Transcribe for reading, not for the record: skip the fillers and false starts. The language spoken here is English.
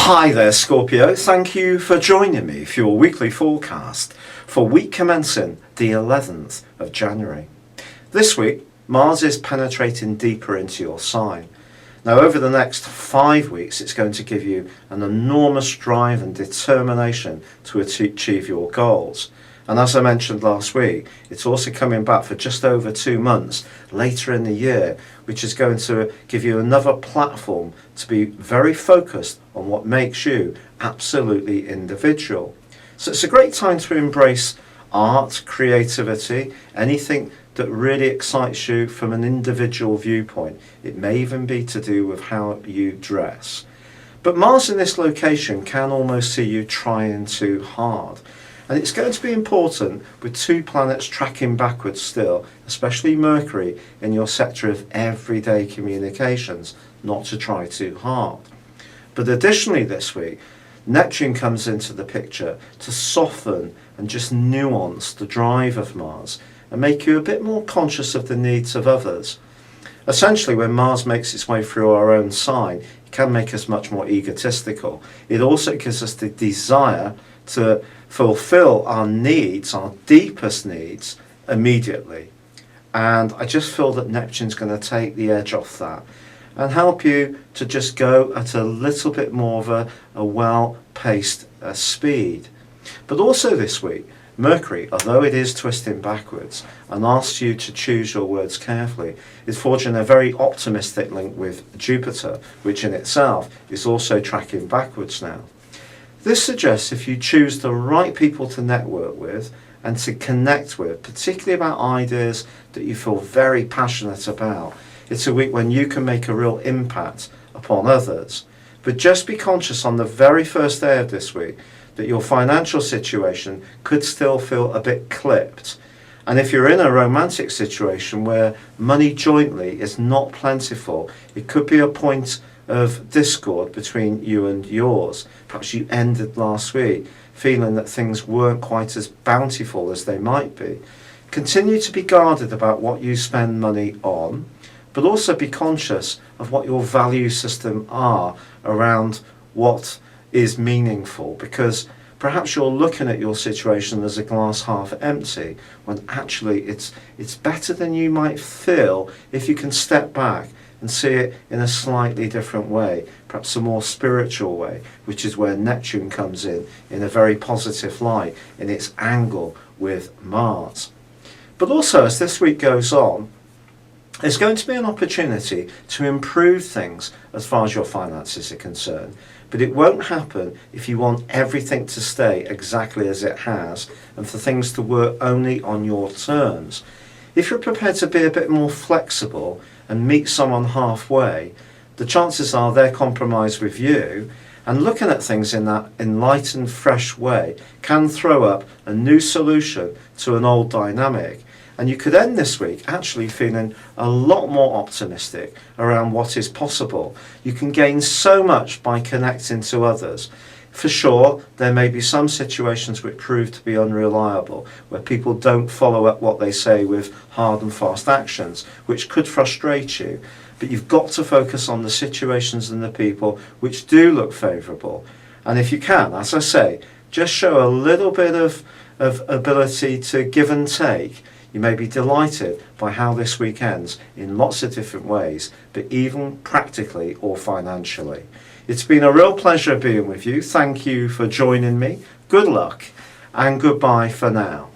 Hi there, Scorpio. Thank you for joining me for your weekly forecast for week commencing the 11th of January. This week, Mars is penetrating deeper into your sign. Now, over the next 5 weeks, it's going to give you an enormous drive and determination to achieve your goals. And as I mentioned last week, it's also coming back for just over 2 months later in the year, which is going to give you another platform to be very focused on what makes you absolutely individual. So it's a great time to embrace art, creativity, anything that really excites you from an individual viewpoint. It may even be to do with how you dress. But Mars in this location can almost see you trying too hard. And it's going to be important with 2 planets tracking backwards still, especially Mercury in your sector of everyday communications, not to try too hard. But additionally this week, Neptune comes into the picture to soften and just nuance the drive of Mars and make you a bit more conscious of the needs of others. Essentially, when Mars makes its way through our own sign, it can make us much more egotistical. It also gives us the desire to fulfill our needs, our deepest needs, immediately. And I just feel that Neptune's going to take the edge off that and help you to just go at a little bit more of a well-paced speed. But also this week, Mercury, although it is twisting backwards and asks you to choose your words carefully, is forging a very optimistic link with Jupiter, which in itself is also tracking backwards now. This suggests if you choose the right people to network with and to connect with, particularly about ideas that you feel very passionate about, it's a week when you can make a real impact upon others. But just be conscious on the very first day of this week that your financial situation could still feel a bit clipped. And if you're in a romantic situation where money jointly is not plentiful, it could be a point of discord between you and yours. Perhaps you ended last week feeling that things weren't quite as bountiful as they might be. Continue to be guarded about what you spend money on, but also be conscious of what your value system are around what is meaningful, because perhaps you're looking at your situation as a glass half empty when actually it's better than you might feel if you can step back and see it in a slightly different way, perhaps a more spiritual way, which is where Neptune comes in a very positive light in its angle with Mars. But also, as this week goes on, there's going to be an opportunity to improve things as far as your finances are concerned. But it won't happen if you want everything to stay exactly as it has and for things to work only on your terms. If you're prepared to be a bit more flexible and meet someone halfway, the chances are they'll compromise with you, and looking at things in that enlightened, fresh way can throw up a new solution to an old dynamic. And you could end this week actually feeling a lot more optimistic around what is possible. You can gain so much by connecting to others. For sure, there may be some situations which prove to be unreliable, where people don't follow up what they say with hard and fast actions, which could frustrate you. But you've got to focus on the situations and the people which do look favourable. And if you can, as I say, just show a little bit of ability to give and take. You may be delighted by how this week ends in lots of different ways, but even practically or financially. It's been a real pleasure being with you. Thank you for joining me. Good luck and goodbye for now.